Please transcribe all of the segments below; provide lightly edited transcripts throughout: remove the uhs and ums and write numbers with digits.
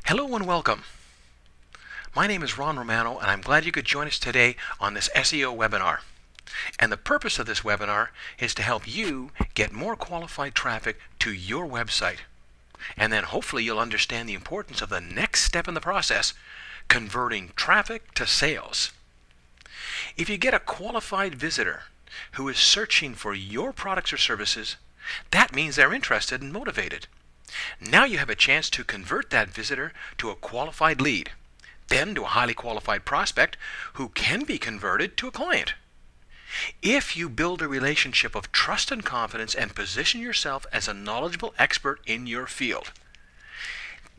Hello and welcome. My name is Ron Romano and I'm glad you could join us today on this SEO webinar. And the purpose of this webinar is to help you get more qualified traffic to your website. And then hopefully you'll understand the importance of the next step in the process, converting traffic to sales. If you get a qualified visitor who is searching for your products or services, that means they're interested and motivated. Now you have a chance to convert that visitor to a qualified lead, then to a highly qualified prospect who can be converted to a client. If you build a relationship of trust and confidence and position yourself as a knowledgeable expert in your field,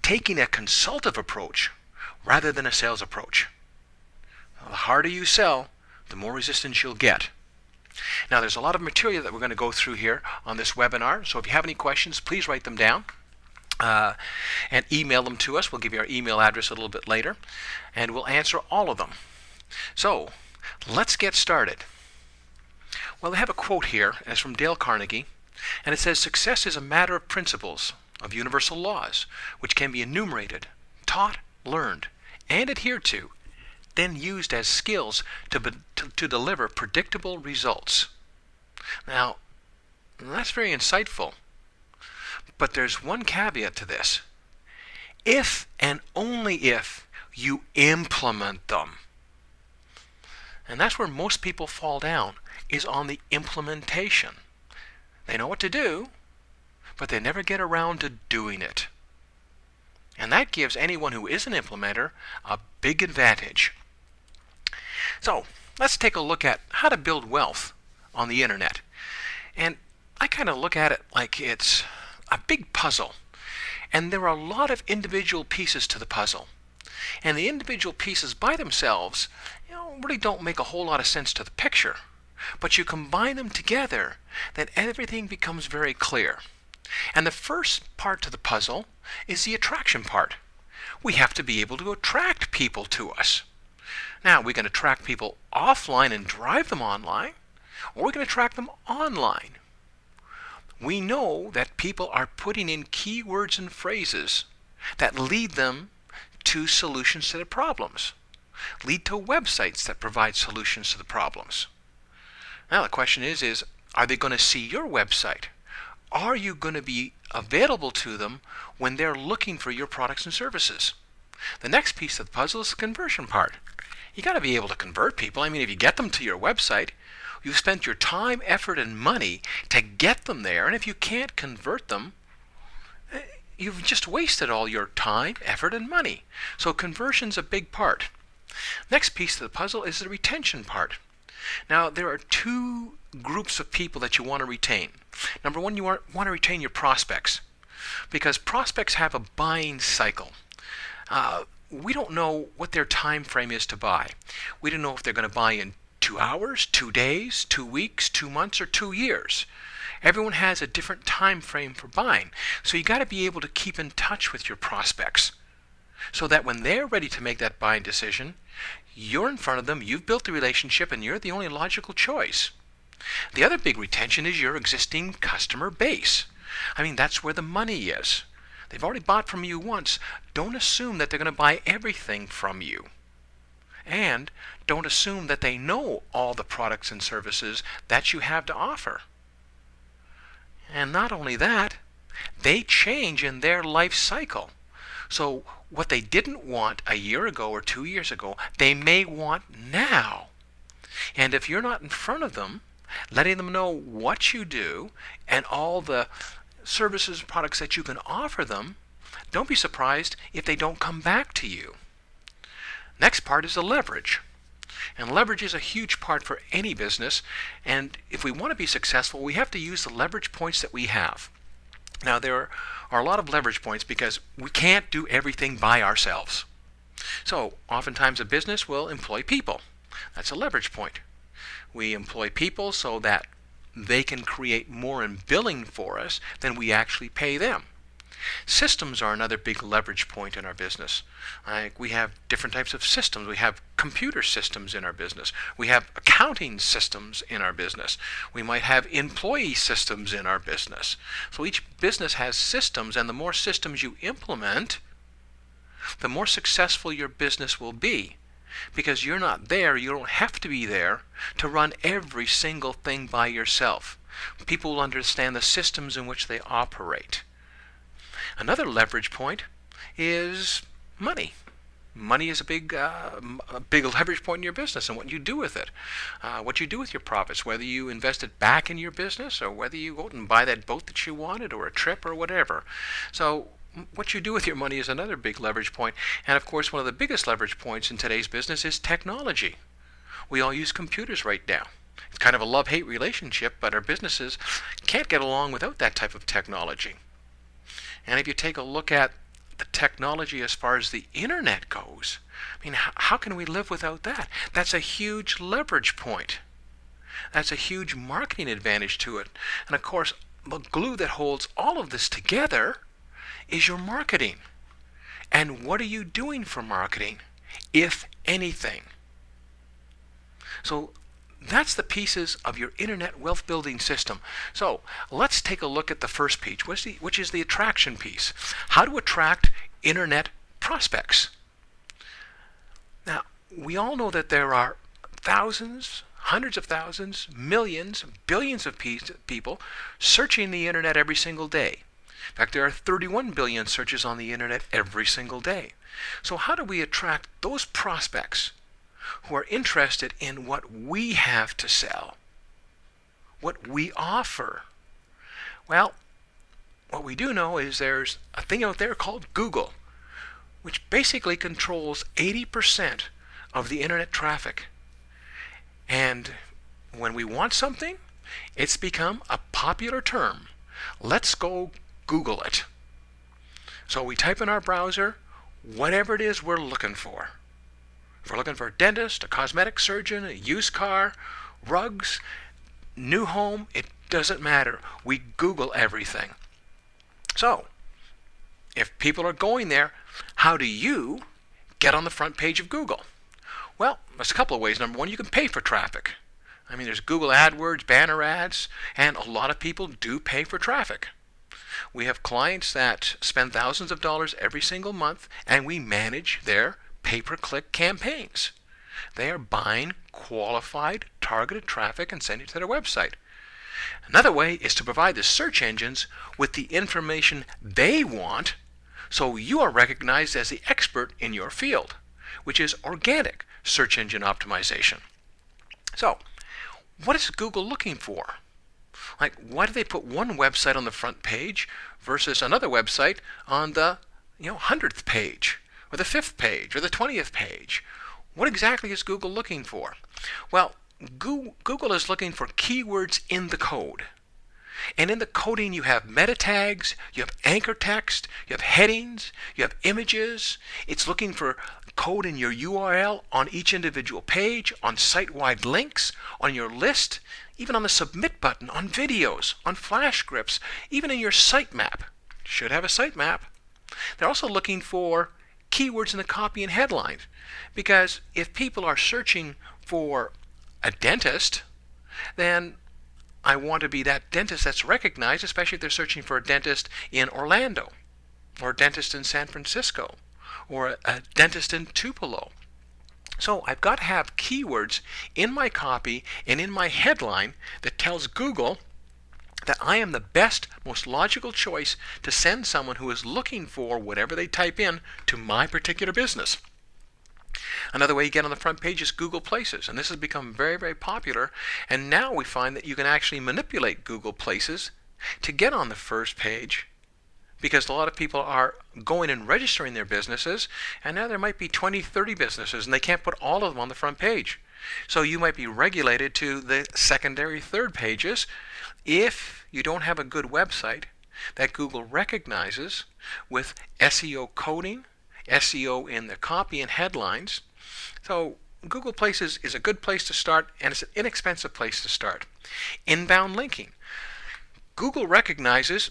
taking a consultative approach rather than a sales approach. The harder you sell, the more resistance you'll get. Now there's a lot of material that we're going to go through here on this webinar, so if you have any questions, please write them down. And email them to us. We'll give you our email address a little bit later, and we'll answer all of them. So let's get started. Well, they have a quote here, and it's from Dale Carnegie, and it says, "Success is a matter of principles, of universal laws, which can be enumerated, taught, learned, and adhered to, then used as skills to deliver predictable results." Now, that's very insightful. But there's one caveat to this. If and only if you implement them. And that's where most people fall down, is on the implementation. They know what to do, but they never get around to doing it. And that gives anyone who is an implementer a big advantage. So let's take a look at how to build wealth on the internet. And I kind of look at it like it's a big puzzle, and there are a lot of individual pieces to the puzzle, and the individual pieces by themselves really don't make a whole lot of sense to the picture, but you combine them together, then everything becomes very clear. And the first part to the puzzle is the attraction part. We have to be able to attract people to us. Now, we can attract people offline and drive them online, or we can attract them online. We know that people are putting in keywords and phrases that lead them to solutions to their problems, lead to websites that provide solutions to the problems. Now the question is are they going to see your website? Are you going to be available to them when they're looking for your products and services? The next piece of the puzzle is the conversion part. You got to be able to convert people. I mean, if you get them to your website, you've spent your time, effort, and money to get them there, and if you can't convert them, you've just wasted all your time, effort, and money. So conversion's a big part. Next piece of the puzzle is the retention part. Now, there are two groups of people that you want to retain. Number one, you want to retain your prospects, because prospects have a buying cycle. We don't know what their time frame is to buy. We don't know if they're going to buy in 2 hours, 2 days, 2 weeks, 2 months, or 2 years. Everyone has a different time frame for buying. So you got to be able to keep in touch with your prospects so that when they're ready to make that buying decision, you're in front of them, you've built the relationship, and you're the only logical choice. The other big retention is your existing customer base. I mean, that's where the money is. They've already bought from you once. Don't assume that they're going to buy everything from you. And don't assume that they know all the products and services that you have to offer. And not only that, they change in their life cycle. So what they didn't want a year ago or 2 years ago, they may want now. And if you're not in front of them, letting them know what you do and all the services and products that you can offer them, don't be surprised if they don't come back to you. Next part is the leverage. And leverage is a huge part for any business. And if we want to be successful, we have to use the leverage points that we have. Now, there are a lot of leverage points because we can't do everything by ourselves. So, oftentimes a business will employ people. That's a leverage point. We employ people so that they can create more in billing for us than we actually pay them. Systems are another big leverage point in our business. We have different types of systems. We have computer systems in our business. We have accounting systems in our business. We might have employee systems in our business. So each business has systems, and the more systems you implement, the more successful your business will be. Because you're not there, you don't have to be there to run every single thing by yourself. People will understand the systems in which they operate. Another leverage point is money. Money is a big leverage point in your business and what you do with it. What you do with your profits, whether you invest it back in your business or whether you go out and buy that boat that you wanted or a trip or whatever. So what you do with your money is another big leverage point. And of course, one of the biggest leverage points in today's business is technology. We all use computers right now. It's kind of a love-hate relationship, but our businesses can't get along without that type of technology. And if you take a look at the technology as far as the internet goes, I mean, how can we live without that? That's a huge leverage point. That's a huge marketing advantage to it. And of course, the glue that holds all of this together is your marketing. And what are you doing for marketing, if anything? So that's the pieces of your internet wealth building system. So let's take a look at the first piece, which is the attraction piece. How to attract internet prospects. Now, we all know that there are thousands, hundreds of thousands, millions, billions of people searching the internet every single day. In fact, there are 31 billion searches on the internet every single day. So how do we attract those prospects who are interested in what we have to sell, what we offer? Well, what we do know is there's a thing out there called Google, which basically controls 80% of the internet traffic. And when we want something, it's become a popular term. Let's go Google it. So we type in our browser whatever it is we're looking for. If we're looking for a dentist, a cosmetic surgeon, a used car, rugs, new home, it doesn't matter. We Google everything. So, if people are going there, how do you get on the front page of Google? Well, there's a couple of ways. Number one, you can pay for traffic. I mean, there's Google AdWords, banner ads, and a lot of people do pay for traffic. We have clients that spend thousands of dollars every single month, and we manage their pay-per-click campaigns. They are buying qualified, targeted traffic and sending it to their website. Another way is to provide the search engines with the information they want, so you are recognized as the expert in your field, which is organic search engine optimization. So, what is Google looking for? Like, why do they put one website on the front page versus another website on the 100th page, or the 5th page, or the 20th page? What exactly is Google looking for? Well, Google is looking for keywords in the code. And in the coding you have meta tags, you have anchor text, you have headings, you have images. It's looking for code in your URL on each individual page, on site-wide links, on your list, even on the submit button, on videos, on flash scripts, even in your sitemap. Should have a sitemap. They're also looking for keywords in the copy and headlines, because if people are searching for a dentist, then I want to be that dentist that's recognized, especially if they're searching for a dentist in Orlando, or a dentist in San Francisco, or a dentist in Tupelo. So I've got to have keywords in my copy and in my headline that tells Google that I am the best, most logical choice to send someone who is looking for whatever they type in to my particular business. Another way you get on the front page is Google Places, and this has become very, very popular. And now we find that you can actually manipulate Google Places to get on the first page, because a lot of people are going and registering their businesses, and now there might be 20, 30 businesses, and they can't put all of them on the front page. So you might be regulated to the secondary, third pages if you don't have a good website that Google recognizes with SEO coding, SEO in the copy and headlines. So Google Places is a good place to start, and it's an inexpensive place to start. Inbound linking. Google recognizes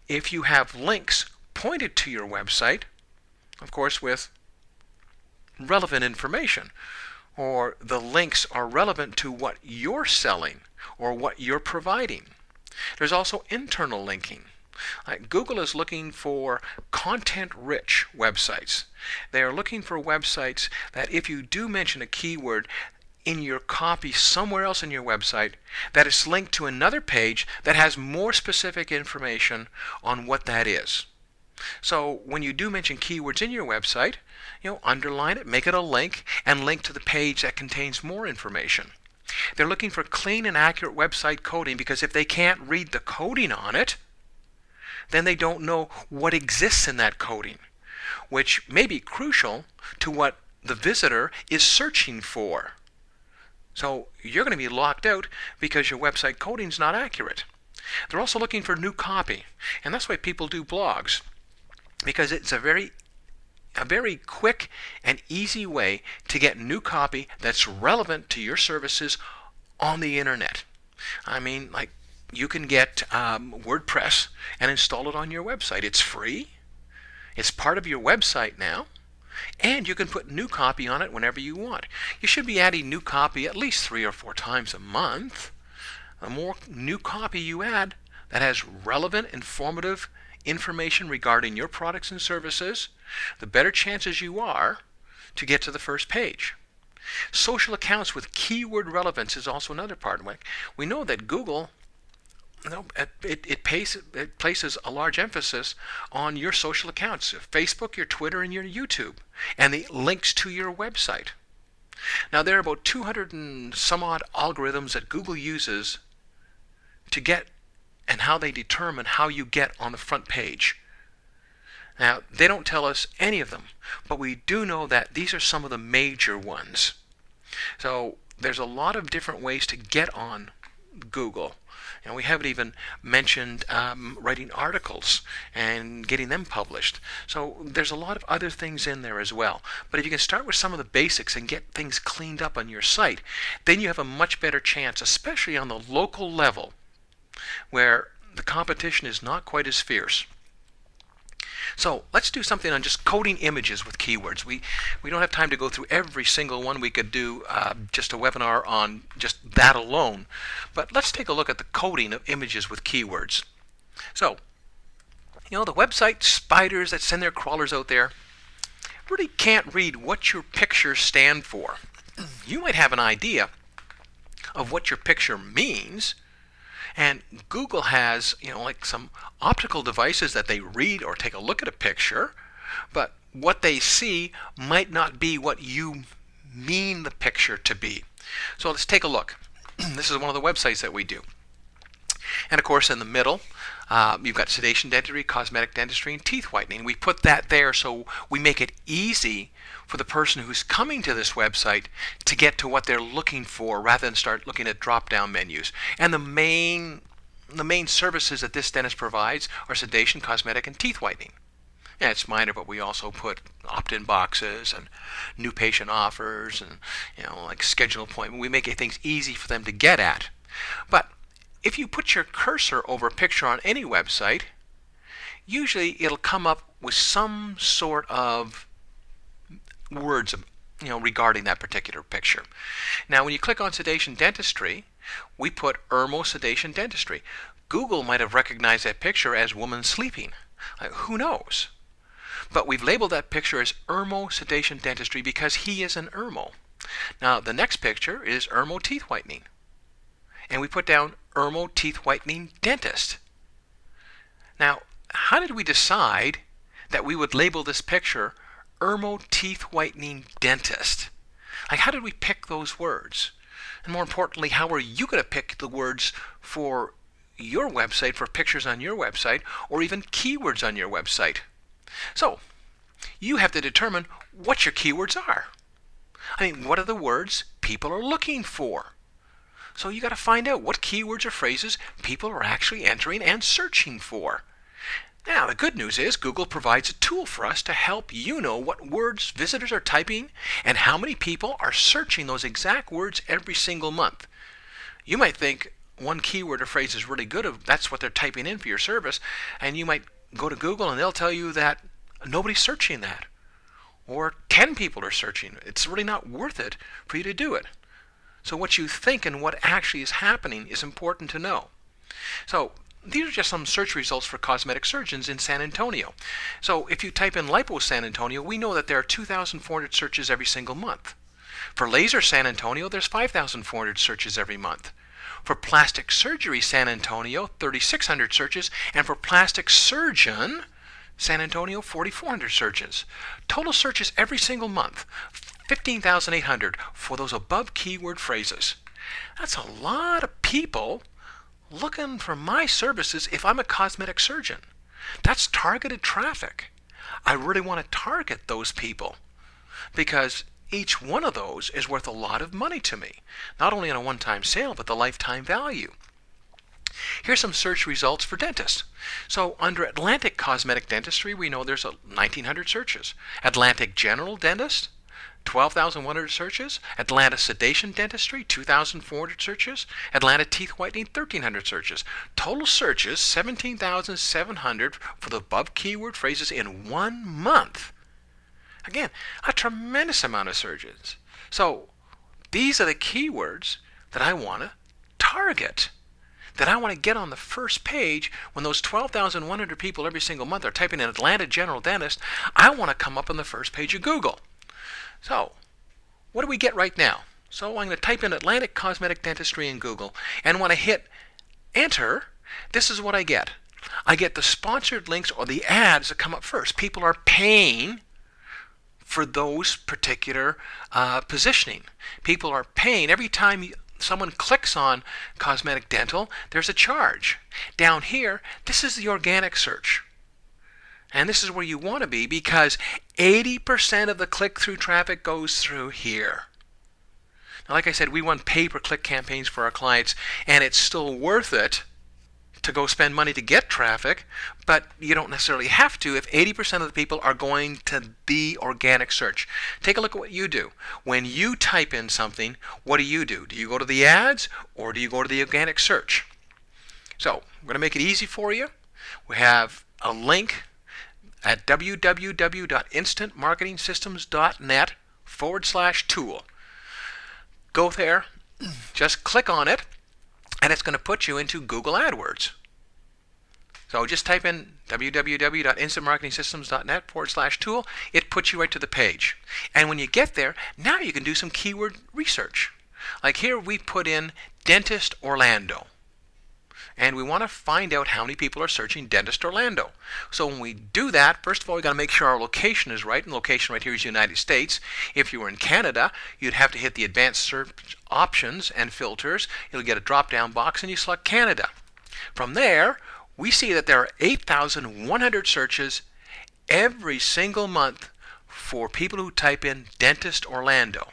if you have links pointed to your website, of course with relevant information, or the links are relevant to what you're selling or what you're providing. There's also internal linking. Google is looking for content-rich websites. They are looking for websites that if you do mention a keyword in your copy somewhere else in your website, that is linked to another page that has more specific information on what that is. So when you do mention keywords in your website, underline it, make it a link, and link to the page that contains more information. They're looking for clean and accurate website coding, because if they can't read the coding on it, then they don't know what exists in that coding, which may be crucial to what the visitor is searching for. So you're going to be locked out because your website coding is not accurate. They're also looking for new copy, and that's why people do blogs, because it's a very quick and easy way to get new copy that's relevant to your services on the internet. You can get WordPress and install it on your website. It's free. It's part of your website now. And you can put new copy on it whenever you want. You should be adding new copy at least 3 or 4 times a month. The more new copy you add that has relevant, informative information regarding your products and services, the better chances you are to get to the first page. Social accounts with keyword relevance is also another part. We know that Google, it places a large emphasis on your social accounts, Facebook, your Twitter, and your YouTube, and the links to your website. Now, there are about 200 and some odd algorithms that Google uses to get, and how they determine how you get on the front page. Now, they don't tell us any of them, but we do know that these are some of the major ones. So there's a lot of different ways to get on Google. And we haven't even mentioned writing articles and getting them published. So there's a lot of other things in there as well. But if you can start with some of the basics and get things cleaned up on your site, then you have a much better chance, especially on the local level, where the competition is not quite as fierce. So let's do something on just coding images with keywords. We don't have time to go through every single one. We could do just a webinar on just that alone. But let's take a look at the coding of images with keywords. So, the website spiders that send their crawlers out there really can't read what your pictures stand for. You might have an idea of what your picture means, and Google has, like some optical devices that they read or take a look at a picture, but what they see might not be what you mean the picture to be. So let's take a look. This is one of the websites that we do. And of course, in the middle, you've got sedation dentistry, cosmetic dentistry, and teeth whitening. We put that there so we make it easy for the person who's coming to this website to get to what they're looking for, rather than start looking at drop-down menus. And the main services that this dentist provides are sedation, cosmetic, and teeth whitening. Yeah, it's minor, but we also put opt-in boxes and new patient offers and like schedule appointment. We make things easy for them to get at. But if you put your cursor over a picture on any website, usually it'll come up with some sort of words regarding that particular picture. Now, when you click on sedation dentistry, we put Irmo sedation dentistry. Google might have recognized that picture as woman sleeping. Who knows? But we've labeled that picture as Irmo sedation dentistry because he is an Irmo. Now, the next picture is Irmo teeth whitening. And we put down Irmo teeth whitening dentist. Now, how did we decide that we would label this picture Irmo teeth whitening dentist? How did we pick those words? And more importantly, how are you going to pick the words for your website, for pictures on your website, or even keywords on your website? So, you have to determine what your keywords are. What are the words people are looking for? So you got to find out what keywords or phrases people are actually entering and searching for. Now, the good news is Google provides a tool for us to help you know what words visitors are typing and how many people are searching those exact words every single month. You might think one keyword or phrase is really good, if that's what they're typing in for your service, and you might go to Google and they'll tell you that nobody's searching that, or 10 people are searching. It's really not worth it for you to do it. So what you think and what actually is happening is important to know. So these are just some search results for cosmetic surgeons in San Antonio. So if you type in lipo San Antonio, we know that there are 2,400 searches every single month. For laser San Antonio, there's 5,400 searches every month. For plastic surgery San Antonio, 3,600 searches, and for plastic surgeon San Antonio, 4,400 searches. Total searches every single month, 15,800 for those above keyword phrases. That's a lot of people looking for my services if I'm a cosmetic surgeon. That's targeted traffic. I really want to target those people because each one of those is worth a lot of money to me, not only on a one-time sale, but the lifetime value. Here's some search results for dentists. So under Atlantic Cosmetic Dentistry, we know there's 1,900 searches. Atlantic General Dentist, 12,100 searches. Atlanta Sedation Dentistry, 2,400 searches. Atlanta Teeth Whitening, 1,300 searches. Total searches, 17,700 for the above keyword phrases in 1 month. Again, a tremendous amount of searches. So these are the keywords that I want to target, that I want to get on the first page. When those 12,100 people every single month are typing in Atlanta General Dentist, I want to come up on the first page of Google. So what do we get right now? So I'm going to type in Atlantic Cosmetic Dentistry in Google, and when I hit enter, this is what I get. I get the sponsored links or the ads that come up first. People are paying for those particular positioning. People are paying. Every time someone clicks on cosmetic dental, there's a charge. Down here, this is the organic search. And this is where you want to be because 80% of the click-through traffic goes through here. Now, like I said, we run pay-per-click campaigns for our clients, and it's still worth it to go spend money to get traffic, but you don't necessarily have to if 80% of the people are going to the organic search. Take a look at what you do. When you type in something, what do? Do you go to the ads or do you go to the organic search? So we're going to make it easy for you. We have a link at www.instantmarketingsystems.net/tool. Go there, just click on it, and it's going to put you into Google AdWords. So just type in www.instantmarketingsystems.net/tool. It puts you right to the page. And when you get there, now you can do some keyword research. Like here we put in Dentist Orlando. And we want to find out how many people are searching Dentist Orlando. So when we do that, first of all, we've got to make sure our location is right. And the location right here is United States. If you were in Canada, you'd have to hit the advanced search options and filters. You'll get a drop-down box and you select Canada. From there, we see that there are 8,100 searches every single month for people who type in Dentist Orlando.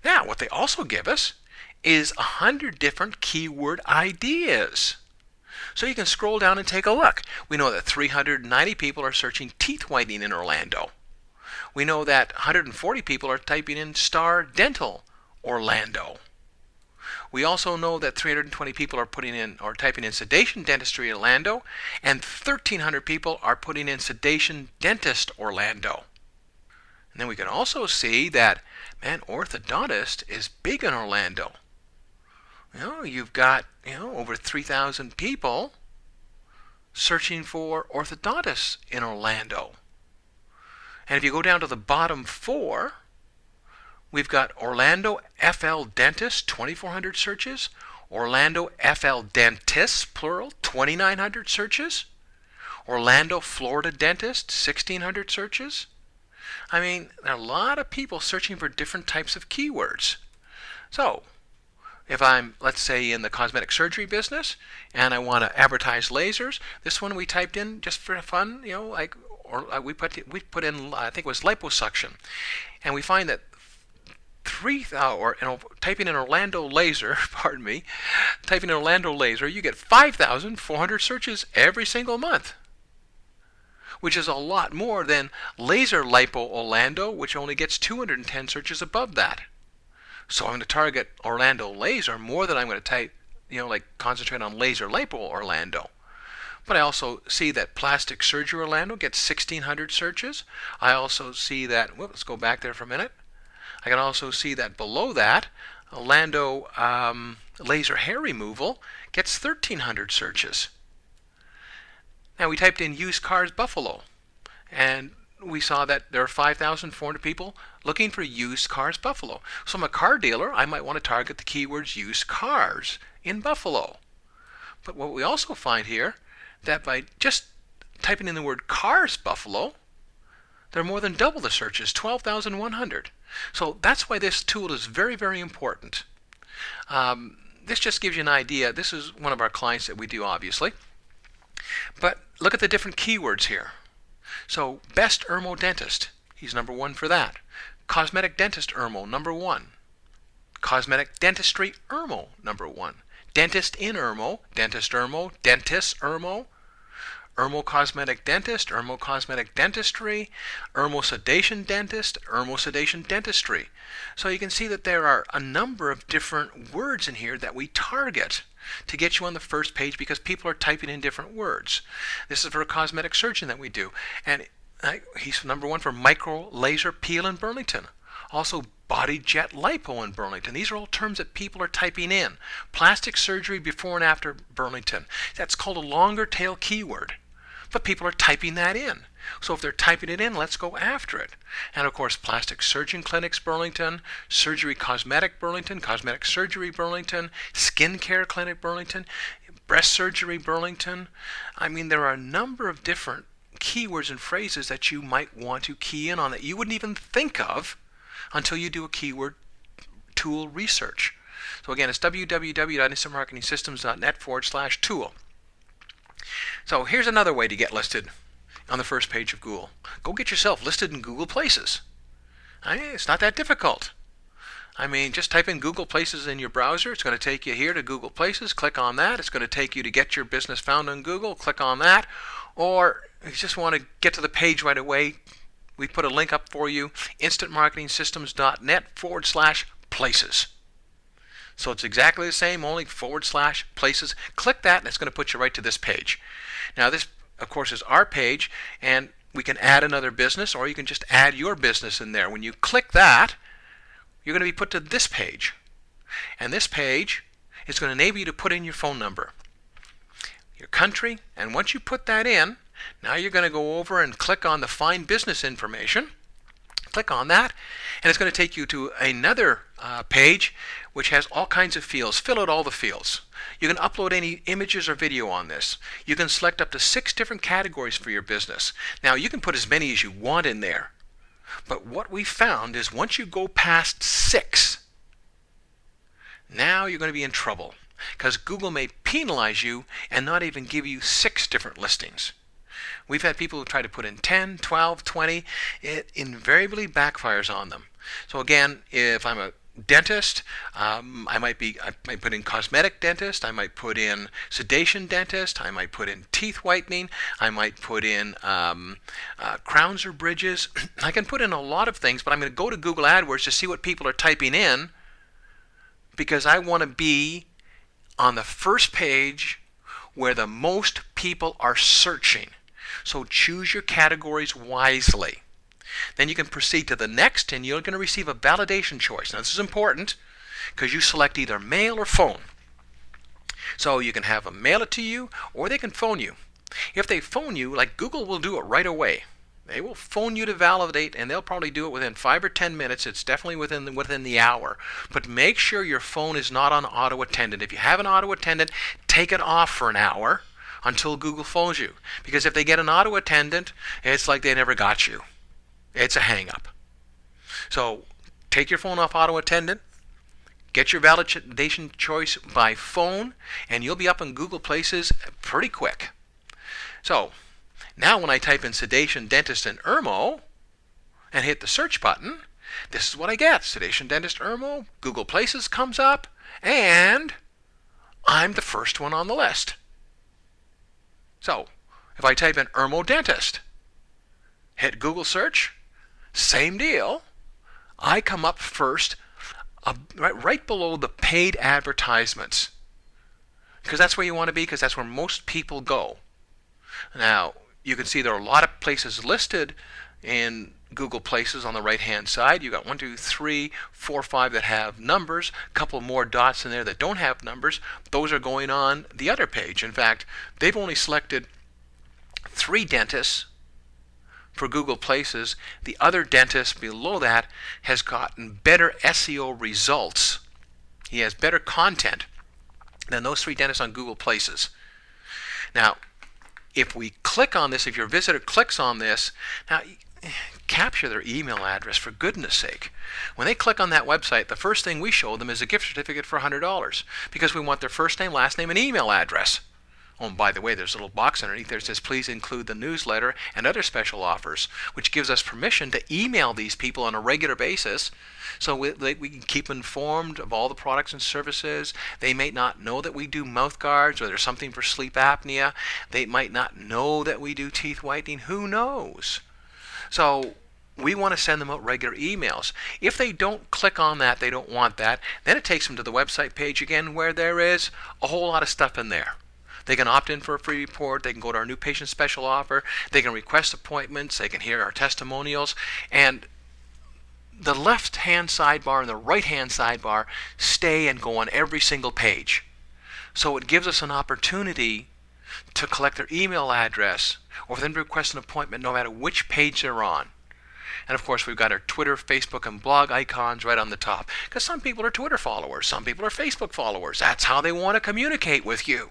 Now, what they also give us is 100 different keyword ideas. So you can scroll down and take a look. We know that 390 people are searching teeth whitening in Orlando. We know that 140 people are typing in Star Dental Orlando. We also know that 320 people are putting in or typing in sedation dentistry Orlando, and 1,300 people are putting in sedation dentist Orlando. And then we can also see that, man, orthodontist is big in Orlando. You've got, over 3,000 people searching for orthodontists in Orlando. And if you go down to the bottom 4, we've got Orlando FL Dentist, 2,400 searches. Orlando FL Dentists, plural, 2,900 searches. Orlando Florida Dentist, 1,600 searches. I mean, there are a lot of people searching for different types of keywords. So if I'm, let's say, in the cosmetic surgery business and I want to advertise lasers, this one we typed in just for fun, we put in, I think it was liposuction, and we find that typing in Orlando laser, pardon me, typing in Orlando laser, you get 5,400 searches every single month, which is a lot more than laser lipo Orlando, which only gets 210 searches above that. So I'm going to target Orlando laser more than I'm going to type, concentrate on laser lipo Orlando. But I also see that plastic surgery Orlando gets 1,600 searches. I also see that, let's go back there for a minute. I can also see that below that, Orlando laser hair removal gets 1,300 searches. Now we typed in used cars Buffalo, and we saw that there are 5,400 people looking for used cars Buffalo. So I'm a car dealer, I might want to target the keywords used cars in Buffalo. But what we also find here, that by just typing in the word cars Buffalo, there are more than double the searches, 12,100. So that's why this tool is very, very important. This just gives you an idea. This is one of our clients that we do, obviously. But look at the different keywords here. So best Ermo dentist, he's number 1 for that. Cosmetic dentist Ermo, number 1. Cosmetic dentistry Ermo, number 1. Dentist in Ermo, dentist Ermo, dentist Ermo, Ermo cosmetic dentist, Ermo cosmetic dentistry, Ermo sedation dentist, Ermo sedation dentistry. So you can see that there are a number of different words in here that we target to get you on the first page because people are typing in different words. This is for a cosmetic surgeon that we do. And he's number 1 for micro laser peel in Burlington. Also body jet lipo in Burlington. These are all terms that people are typing in. Plastic surgery before and after Burlington. That's called a longer tail keyword. But people are typing that in. So if they're typing it in, let's go after it. And of course, plastic surgeon clinics Burlington, surgery cosmetic Burlington, cosmetic surgery Burlington, skin care clinic Burlington, breast surgery Burlington. I mean, there are a number of different keywords and phrases that you might want to key in on that you wouldn't even think of until you do a keyword tool research. So again, it's www.instantmarketingsystems.net/tool. So here's another way to get listed on the first page of Google. Go get yourself listed in Google Places. It's not that difficult. I mean, just type in Google Places in your browser. It's going to take you here to Google Places. Click on that. It's going to take you to get your business found on Google. Click on that. Or if you just want to get to the page right away, we put a link up for you, instantmarketingsystems.net/places. So it's exactly the same, only /places. Click that, and it's going to put you right to this page. Now this, of course, is our page, and we can add another business, or you can just add your business in there. When you click that, you're going to be put to this page. And this page is going to enable you to put in your phone number, your country, and once you put that in, now you're going to go over and click on the Find Business Information. Click on that, and it's going to take you to another page which has all kinds of fields. Fill out all the fields. You can upload any images or video on this. You can select up to 6 different categories for your business. Now you can put as many as you want in there, but what we found is once you go past 6, now you're going to be in trouble because Google may penalize you and not even give you 6 different listings. We've had people who try to put in 10, 12, 20. It invariably backfires on them. So again, if I'm a dentist, I might put in cosmetic dentist, I might put in sedation dentist, I might put in teeth whitening, I might put in crowns or bridges. I can put in a lot of things, but I'm going to go to Google AdWords to see what people are typing in because I want to be on the first page where the most people are searching. So choose your categories wisely. Then you can proceed to the next, and you're going to receive a validation choice. Now this is important because you select either mail or phone. So you can have them mail it to you, or they can phone you. If they phone you, like Google will do it right away. They will phone you to validate, and they'll probably do it within 5 or 10 minutes. It's definitely within the hour. But make sure your phone is not on auto attendant. If you have an auto attendant, take it off for an hour until Google phones you. Because if they get an auto attendant, it's like they never got you. It's a hang-up. So take your phone off auto attendant, get your validation choice by phone, and you'll be up in Google Places pretty quick. So now when I type in sedation dentist and Ermo and hit the search button, this is what I get. Sedation dentist Ermo, Google Places comes up, and I'm the first one on the list. So if I type in Ermo dentist, hit Google search, same deal. I come up first, right below the paid advertisements, because that's where you want to be, because that's where most people go. Now you can see there are a lot of places listed in Google Places on the right hand side. You got 1, 2, 3, 4, 5 that have numbers, a couple more dots in there that don't have numbers. Those are going on the other page. In fact, they've only selected 3 dentists for Google Places. The other dentist below that has gotten better SEO results. He has better content than those 3 dentists on Google Places. Now, if we click on this, if your visitor clicks on this, now capture their email address for goodness sake. When they click on that website, the first thing we show them is a gift certificate for $100 because we want their first name, last name, and email address. Oh, and by the way, there's a little box underneath there that says please include the newsletter and other special offers, which gives us permission to email these people on a regular basis so we can keep informed of all the products and services. They may not know that we do mouth guards or there's something for sleep apnea. They might not know that we do teeth whitening. Who knows? So we want to send them out regular emails. If they don't click on that, they don't want that, then it takes them to the website page again where there is a whole lot of stuff in there. They can opt in for a free report. They can go to our new patient special offer. They can request appointments. They can hear our testimonials. And the left-hand sidebar and the right-hand sidebar stay and go on every single page. So it gives us an opportunity to collect their email address or for them to request an appointment no matter which page they're on. And of course, we've got our Twitter, Facebook, and blog icons right on the top. Because some people are Twitter followers. Some people are Facebook followers. That's how they want to communicate with you.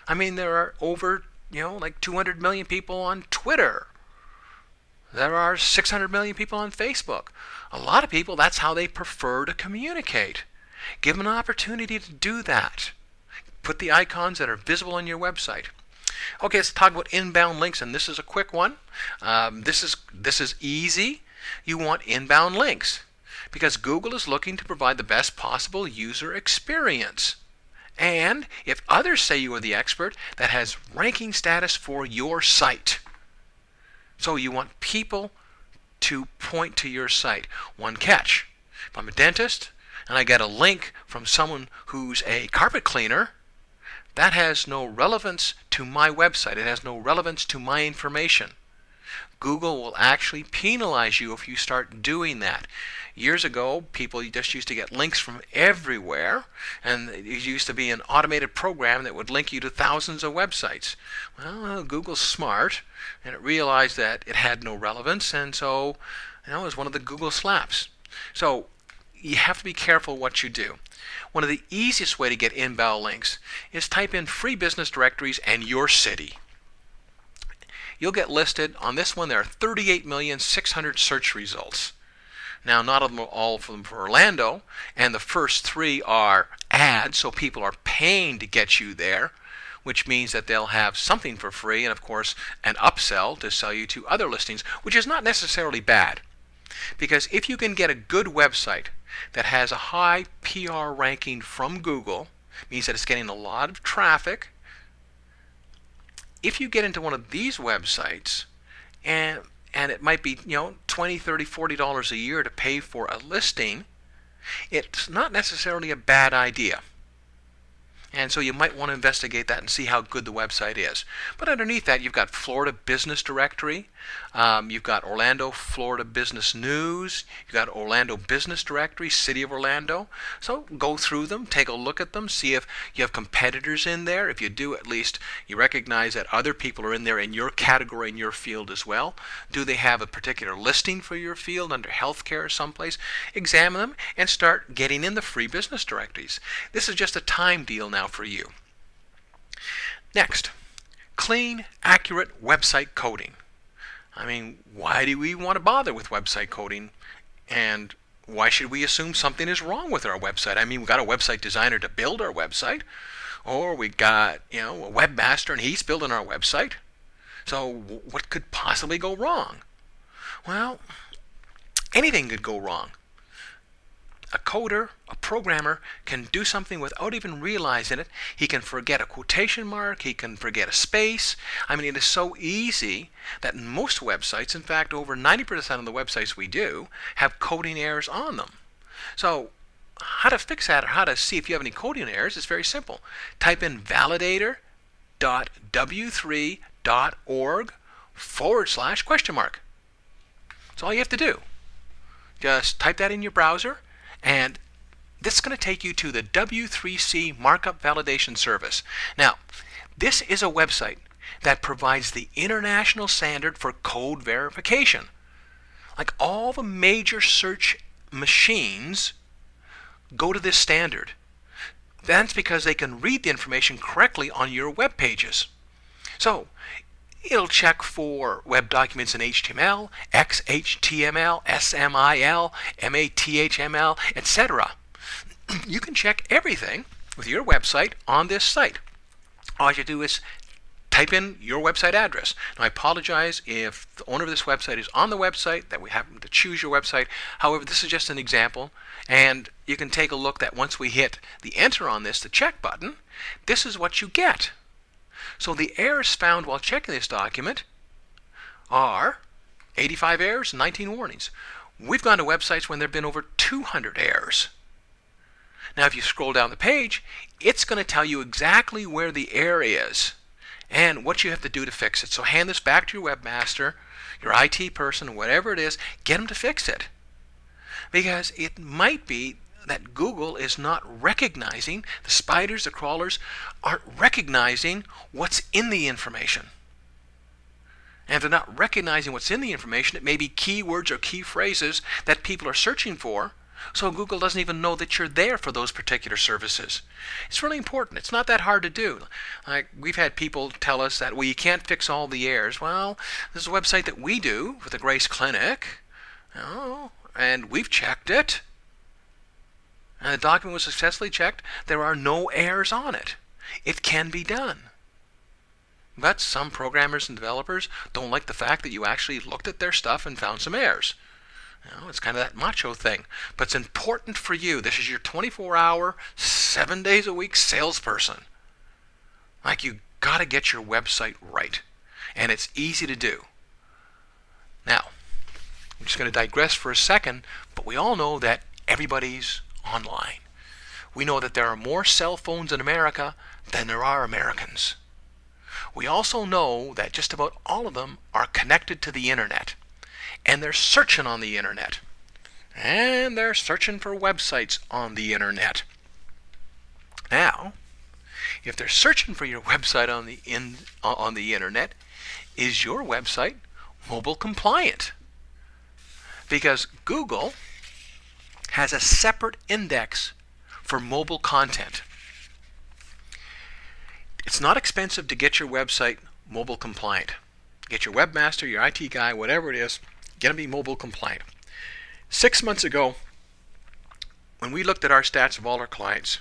I mean, there are over, like 200 million people on Twitter. There are 600 million people on Facebook. A lot of people, that's how they prefer to communicate. Give them an opportunity to do that. Put the icons that are visible on your website. Okay, let's talk about inbound links, and this is a quick one. This is easy. You want inbound links because Google is looking to provide the best possible user experience. And if others say you are the expert, that has ranking status for your site. So you want people to point to your site. One catch. If I'm a dentist and I get a link from someone who's a carpet cleaner, that has no relevance to my website. It has no relevance to my information. Google will actually penalize you if you start doing that. Years ago, people just used to get links from everywhere, and it used to be an automated program that would link you to thousands of websites. Well, Google's smart, and it realized that it had no relevance, and so it was one of the Google slaps. So you have to be careful what you do. One of the easiest way to get inbound links is type in free business directories and your city. You'll get listed on this one. There are 38,600,000 search results. Now, not all of them for Orlando, and the first 3 are ads, so people are paying to get you there, which means that they'll have something for free, and of course, an upsell to sell you to other listings, which is not necessarily bad. Because if you can get a good website that has a high PR ranking from Google, means that it's getting a lot of traffic. If you get into one of these websites and it might be, $20, $30, $40 a year to pay for a listing, it's not necessarily a bad idea. And so you might want to investigate that and see how good the website is. But underneath that, you've got Florida Business Directory. You've got Orlando, Florida Business News. You've got Orlando Business Directory, City of Orlando. So go through them, take a look at them, see if you have competitors in there. If you do, at least you recognize that other people are in there in your category, in your field as well. Do they have a particular listing for your field under healthcare or someplace? Examine them and start getting in the free business directories. This is just a time deal now for you. Next, clean, accurate website coding. I mean, why do we want to bother with website coding? And why should we assume something is wrong with our website? I mean, we got a website designer to build our website, or we got, a webmaster and he's building our website. So what could possibly go wrong? Well, anything could go wrong. A coder, a programmer, can do something without even realizing it. He can forget a quotation mark. He can forget a space. I mean, it is so easy that most websites, in fact, over 90% of the websites we do, have coding errors on them. So how to fix that or how to see if you have any coding errors is very simple. Type in validator.w3.org/?. That's all you have to do. Just type that in your browser, and this is going to take you to the W3C Markup Validation Service. Now, this is a website that provides the international standard for code verification. Like all the major search machines go to this standard. That's because they can read the information correctly on your web pages. So it'll check for web documents in HTML, XHTML, SMIL, MATHML, etc. You can check everything with your website on this site. All you do is type in your website address. Now, I apologize if the owner of this website is on the website, that we happen to choose your website. However, this is just an example, and you can take a look that once we hit the enter on this, the check button, this is what you get. So the errors found while checking this document are 85 errors and 19 warnings. We've gone to websites when there have been over 200 errors. Now, if you scroll down the page, it's going to tell you exactly where the error is and what you have to do to fix it. So hand this back to your webmaster, your IT person, whatever it is, get them to fix it. Because it might be that Google is not recognizing, the spiders, the crawlers, aren't recognizing what's in the information. And if they're not recognizing what's in the information, it may be keywords or key phrases that people are searching for, so Google doesn't even know that you're there for those particular services. It's really important. It's not that hard to do. Like, we've had people tell us that, well, you can't fix all the errors. Well, this is a website that we do with the Grace Clinic, and we've checked it. And the document was successfully checked. There are no errors on it. It can be done. But some programmers and developers don't like the fact that you actually looked at their stuff and found some errors. It's kind of that macho thing. But it's important for you. This is your 24-hour, 7 days a week salesperson. Like, you got to get your website right. And it's easy to do. Now, I'm just going to digress for a second, but we all know that everybody's online. We know that there are more cell phones in America than there are Americans. We also know that just about all of them are connected to the internet. And they're searching on the internet. And they're searching for websites on the internet. Now, if they're searching for your website on the internet, is your website mobile compliant? Because Google has a separate index for mobile content. It's not expensive to get your website mobile compliant. Get your webmaster, your IT guy, whatever it is, get them to be mobile compliant. 6 months ago, when we looked at our stats of all our clients,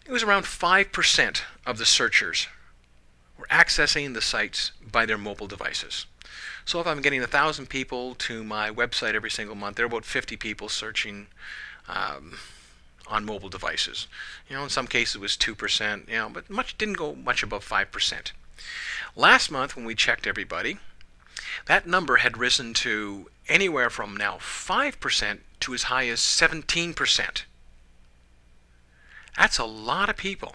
it was around 5% of the searchers were accessing the sites by their mobile devices. So if I'm getting 1,000 people to my website every single month, there are about 50 people searching on mobile devices. In some cases it was 2%, but didn't go much above 5%. Last month when we checked everybody, that number had risen to anywhere from now 5% to as high as 17%. That's a lot of people.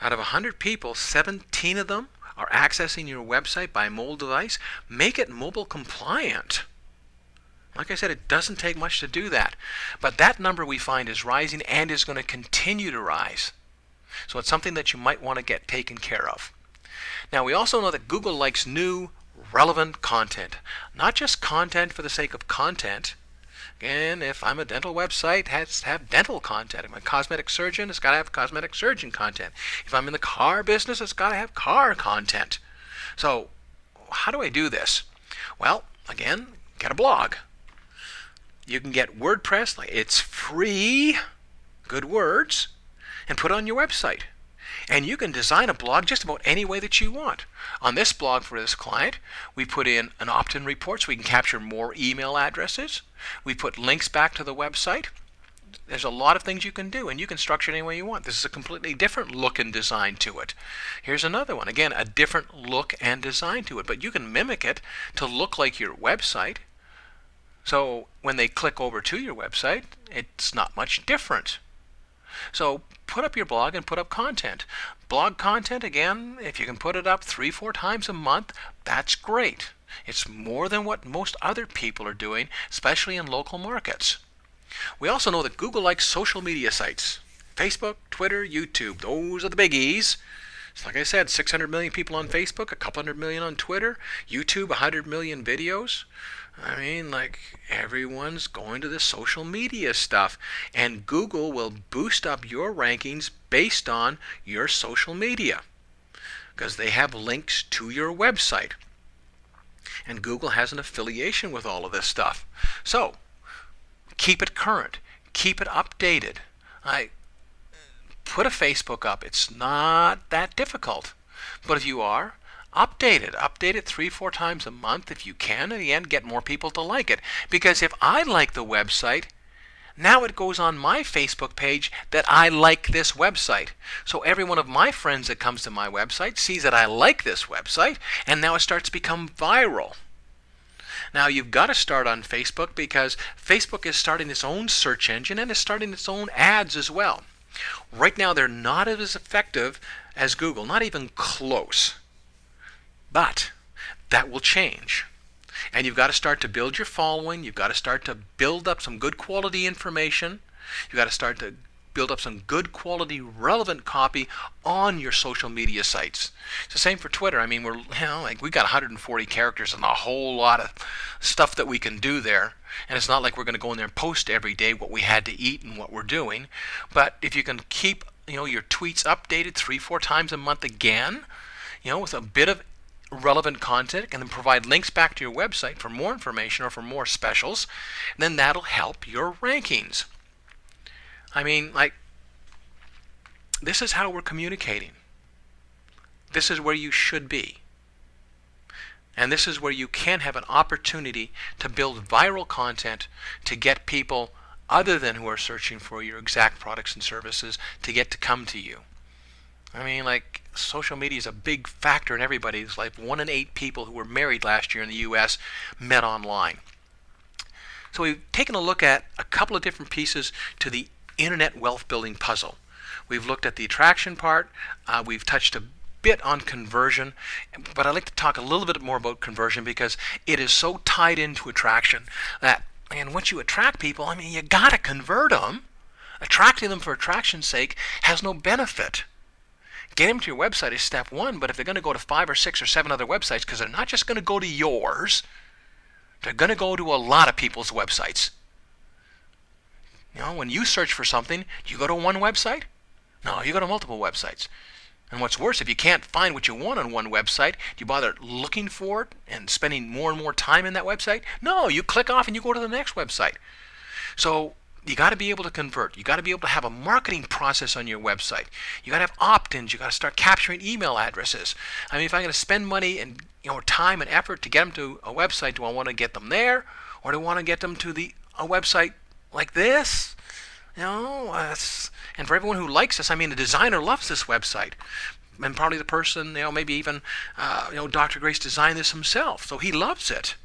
Out of 100 people, 17 of them are accessing your website by mobile device. Make it mobile compliant. Like I said, it doesn't take much to do that. But that number we find is rising and is going to continue to rise. So it's something that you might want to get taken care of. Now, we also know that Google likes new, relevant content. Not just content for the sake of content. Again, if I'm a dental website, it has to have dental content. If I'm a cosmetic surgeon, it's got to have cosmetic surgeon content. If I'm in the car business, it's got to have car content. So, how do I do this? Well, again, get a blog. You can get WordPress, it's free, good words, and put it on your website. And you can design a blog just about any way that you want. On this blog for this client, we put in an opt-in report so we can capture more email addresses. We put links back to the website. There's a lot of things you can do, and you can structure it any way you want. This is a completely different look and design to it. Here's another one. Again, a different look and design to it, but you can mimic it to look like your website. So when they click over to your website, it's not much different. So put up your blog and put up content. Blog content, again, if you can put it up 3-4 times a month, that's great. It's more than what most other people are doing, especially in local markets. We also know that Google likes social media sites. Facebook, Twitter, YouTube, those are the biggies. Like I said, 600 million people on Facebook, a couple hundred million on Twitter, YouTube, 100 million videos. I mean, like, everyone's going to this social media stuff, and Google will boost up your rankings based on your social media because they have links to your website. And Google has an affiliation with all of this stuff. So, keep it current. Keep it updated. Put a Facebook up. It's not that difficult. But if you are, update it. Update it 3-4 times a month if you can, and again, get more people to like it. Because if I like the website, now it goes on my Facebook page that I like this website. So every one of my friends that comes to my website sees that I like this website, and now it starts to become viral. Now you've got to start on Facebook because Facebook is starting its own search engine and is starting its own ads as well. Right now they're not as effective as Google, not even close. But that will change. And you've got to start to build your following. You've got to start to build up some good quality information. You've got to start to build up some good quality relevant copy on your social media sites. It's the same for Twitter. I mean, we got 140 characters and a whole lot of stuff that we can do there. And it's not like we're going to go in there and post every day what we had to eat and what we're doing. But if you can keep, your tweets updated 3-4 times a month again, with a bit of relevant content, and then provide links back to your website for more information or for more specials, then that'll help your rankings. I mean, this is how we're communicating. This is where you should be. And this is where you can have an opportunity to build viral content to get people other than who are searching for your exact products and services to get to come to you. I mean, social media is a big factor in everybody's life. 1 in 8 people who were married last year in the U.S. met online. So we've taken a look at a couple of different pieces to the internet wealth building puzzle. We've looked at the attraction part. We've touched a bit on conversion, but I'd like to talk a little bit more about conversion because it is so tied into attraction that, man, once you attract people, I mean, you got to convert them. Attracting them for attraction's sake has no benefit. Getting them to your website is step one, but if they're going to go to 5 or 6 or 7 other websites, because they're not just going to go to yours, they're going to go to a lot of people's websites. When you search for something, do you go to one website? No, you go to multiple websites. And what's worse, if you can't find what you want on one website, do you bother looking for it and spending more and more time in that website? No, you click off and you go to the next website. So you got to be able to convert. You got to be able to have a marketing process on your website. You got to have opt-ins. You got to start capturing email addresses. I mean, if I'm going to spend money and time and effort to get them to a website, do I want to get them there, or do I want to get them to a website like this? And for everyone who likes this, I mean, the designer loves this website. And probably the person, maybe even, Dr. Grace designed this himself, so he loves it.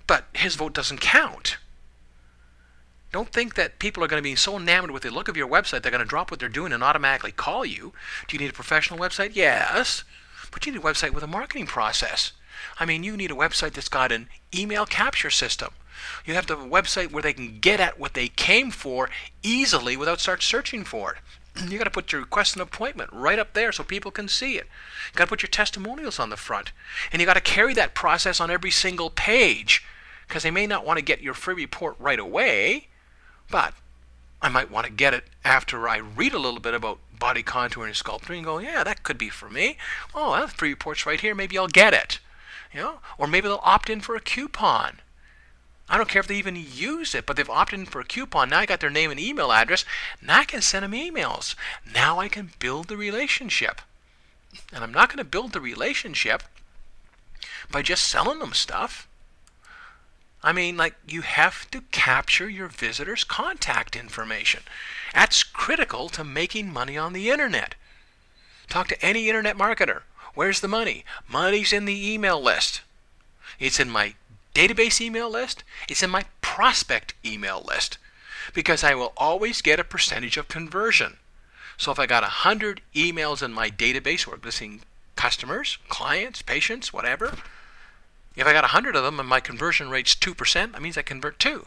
But his vote doesn't count. Don't think that people are going to be so enamored with the look of your website they're going to drop what they're doing and automatically call you. Do you need a professional website? Yes. But you need a website with a marketing process. I mean, you need a website that's got an email capture system. You have to have a website where they can get at what they came for easily without start searching for it. You got to put your request an appointment right up there so people can see it. You got to put your testimonials on the front. And you got to carry that process on every single page because they may not want to get your free report right away, but I might want to get it after I read a little bit about body contouring and sculpting and go, yeah, that could be for me. Oh, that free report's right here. Maybe I'll get it. Or maybe they'll opt in for a coupon. I don't care if they even use it, but they've opted in for a coupon. Now I got their name and email address. Now I can send them emails. Now I can build the relationship. And I'm not going to build the relationship by just selling them stuff. I mean, you have to capture your visitors' contact information. That's critical to making money on the internet. Talk to any internet marketer. Where's the money? Money's in the email list. It's in my database email list. It's in my prospect email list. Because I will always get a percentage of conversion. So if I got 100 emails in my database or listing customers, clients, patients, whatever, if I got 100 of them and my conversion rate's 2%, that means I convert 2.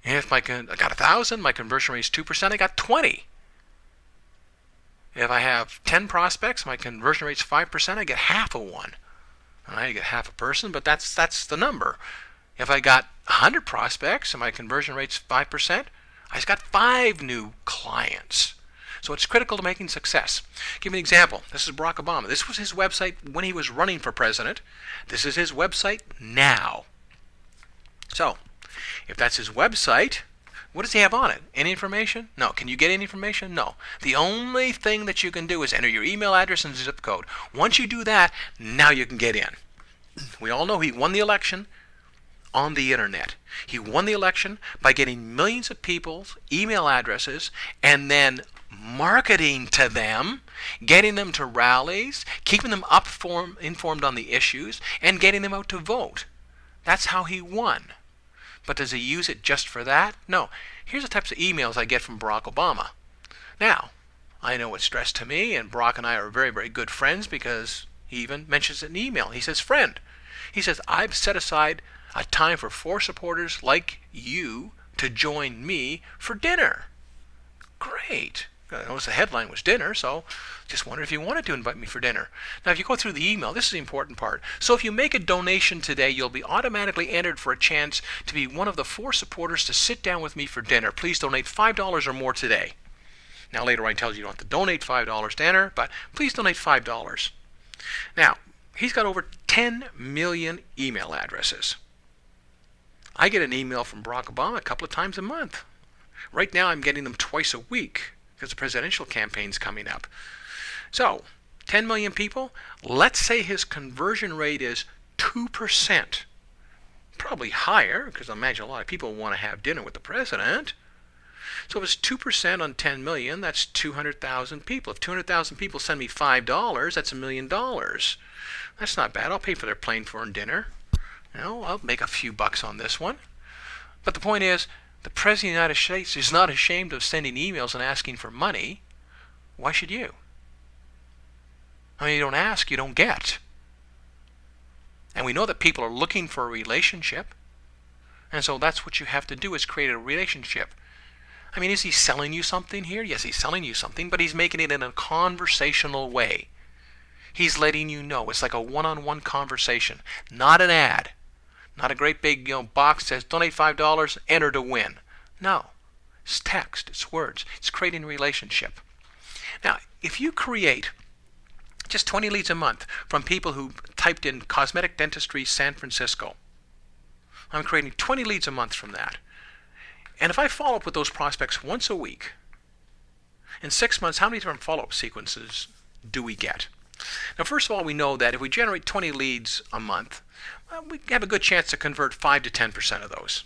And if I got 1,000, my conversion rate's 2%, I got 20. If I have 10 prospects, my conversion rate's 5%, I get half of one. I get half a person, but that's the number. If I got 100 prospects and my conversion rate's 5%, I just got 5 new clients. So it's critical to making success. Give me an example. This is Barack Obama. This was his website when he was running for president. This is his website now. So, if that's his website, what does he have on it? Any information? No. Can you get any information? No. The only thing that you can do is enter your email address and zip code. Once you do that, now you can get in. We all know he won the election on the internet. He won the election by getting millions of people's email addresses and then marketing to them, getting them to rallies, keeping them informed on the issues, and getting them out to vote. That's how he won. But does he use it just for that? No. Here's the types of emails I get from Barack Obama. Now, I know it's stressed to me, and Barack and I are very, very good friends because he even mentions it in email. He says, friend. He says, I've set aside a time for 4 supporters like you to join me for dinner. Great. I noticed the headline was dinner, so just wondered if you wanted to invite me for dinner. Now, if you go through the email, this is the important part. So if you make a donation today, you'll be automatically entered for a chance to be one of the 4 supporters to sit down with me for dinner. Please donate $5 or more today. Now, later on, he tells you don't have to donate $5 to enter, but please donate $5. Now, he's got over 10 million email addresses. I get an email from Barack Obama a couple of times a month. Right now, I'm getting them twice a week because the presidential campaign's coming up. So, 10 million people, let's say his conversion rate is 2%. Probably higher, because I imagine a lot of people want to have dinner with the president. So if it's 2% on 10 million, that's 200,000 people. If 200,000 people send me $5, that's $1 million. That's not bad. I'll pay for their plane fare and dinner. You know, I'll make a few bucks on this one. But the point is, the President of the United States is not ashamed of sending emails and asking for money. Why should you? I mean, you don't ask, you don't get. And we know that people are looking for a relationship. And so that's what you have to do, is create a relationship. I mean, is he selling you something here? Yes, he's selling you something, but he's making it in a conversational way. He's letting you know. It's like a one-on-one conversation, not an ad. Not a great big box that says donate $5, enter to win. No. It's text, it's words. It's creating a relationship. Now, if you create just 20 leads a month from people who typed in cosmetic dentistry San Francisco, I'm creating 20 leads a month from that. And if I follow up with those prospects once a week, in 6 months, how many different follow-up sequences do we get? Now, first of all, we know that if we generate 20 leads a month, we have a good chance to convert 5 to 10% of those.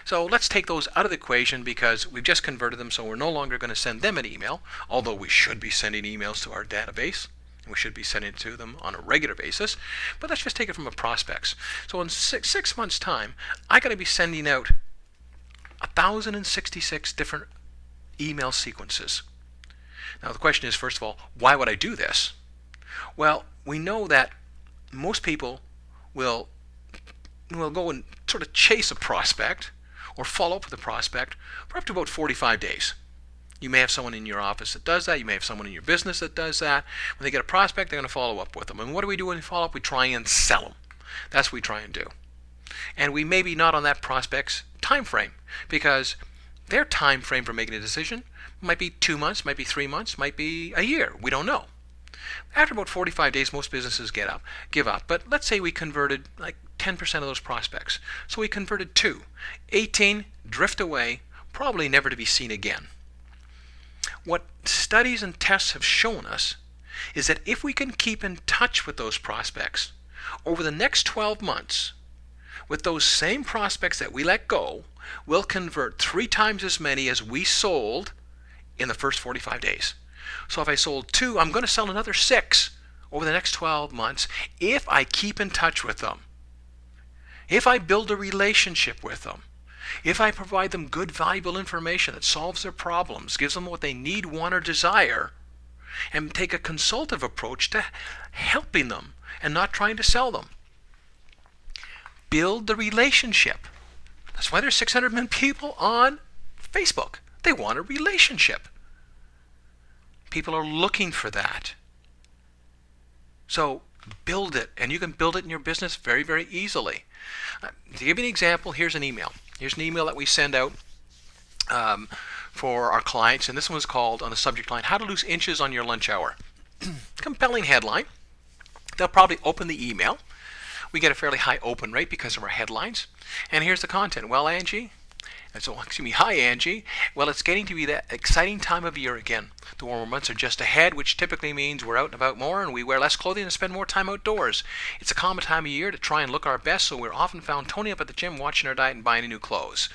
So let's take those out of the equation because we've just converted them, so we're no longer going to send them an email, although we should be sending emails to our database. We should be sending it to them on a regular basis. But let's just take it from a prospects. So in six months' time, I'm going to be sending out 1,066 different email sequences. Now the question is, first of all, why would I do this? Well, we know that most people will go and sort of chase a prospect or follow up with a prospect for up to about 45 days. You may have someone in your office that does that. You may have someone in your business that does that. When they get a prospect, they're going to follow up with them. And what do we do when we follow up? We try and sell them. That's what we try and do. And we may be not on that prospect's time frame because their time frame for making a decision might be 2 months, might be 3 months, might be a year. We don't know. After about 45 days, most businesses give up. But let's say we converted like 10% of those prospects. So we converted 2. 18 drift away, probably never to be seen again. What studies and tests have shown us is that if we can keep in touch with those prospects over the next 12 months, with those same prospects that we let go, we'll convert 3 times as many as we sold in the first 45 days. So if I sold 2, I'm going to sell another 6 over the next 12 months if I keep in touch with them. If I build a relationship with them. If I provide them good, valuable information that solves their problems, gives them what they need, want, or desire, and take a consultative approach to helping them and not trying to sell them. Build the relationship. That's why there's 600 million people on Facebook. They want a relationship. People are looking for that. So build it, and you can build it in your business very, very easily. To give you an example, here's an email. Here's an email that we send out for our clients, and this one's called, on the subject line, How to Lose Inches on Your Lunch Hour. Compelling headline. They'll probably open the email. We get a fairly high open rate because of our headlines. And here's the content. Well, Angie, hi, Angie. Well, it's getting to be that exciting time of year again. The warmer months are just ahead, which typically means we're out and about more and we wear less clothing and spend more time outdoors. It's a common time of year to try and look our best, so we're often found toning up at the gym, watching our diet, and buying new clothes.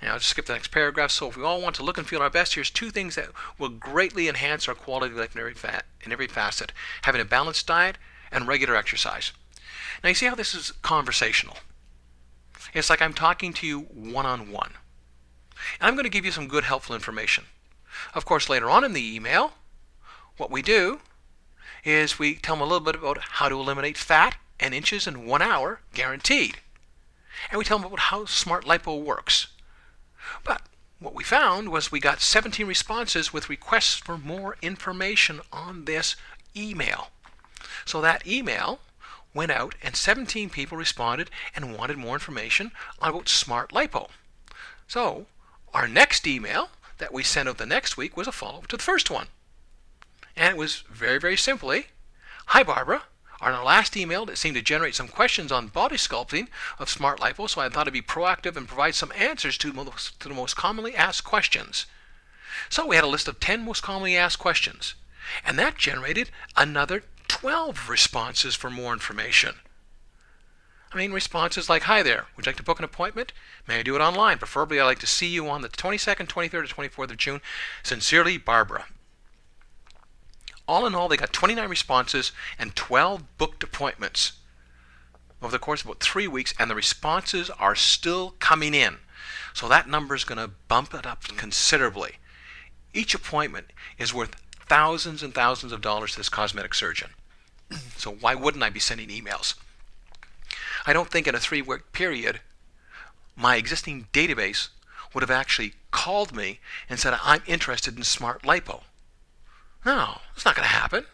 Now, I'll just skip the next paragraph. So if we all want to look and feel our best, here's 2 things that will greatly enhance our quality of life in every facet. Having a balanced diet and regular exercise. Now, you see how this is conversational? It's like I'm talking to you one-on-one. And I'm going to give you some good, helpful information. Of course, later on in the email, what we do is we tell them a little bit about how to eliminate fat and inches in 1 hour, guaranteed. And we tell them about how Smart Lipo works. But what we found was we got 17 responses with requests for more information on this email. So that email went out and 17 people responded and wanted more information about Smart Lipo. So our next email that we sent out the next week was a follow-up to the first one. And it was very, very simply, Hi Barbara, on our last email it seemed to generate some questions on body sculpting of Smart Lipo, so I thought I'd be proactive and provide some answers to the most commonly asked questions. So we had a list of 10 most commonly asked questions, and that generated another 12 responses for more information. I mean, responses like, Hi there, would you like to book an appointment? May I do it online? Preferably, I'd like to see you on the 22nd, 23rd, or 24th of June. Sincerely, Barbara. All in all, they got 29 responses and 12 booked appointments over the course of about 3 weeks, and the responses are still coming in. So that number is going to bump it up considerably. Each appointment is worth thousands and thousands of dollars to this cosmetic surgeon. So why wouldn't I be sending emails? I don't think in a 3-week period my existing database would have actually called me and said, I'm interested in Smart Lipo. No, it's not going to happen.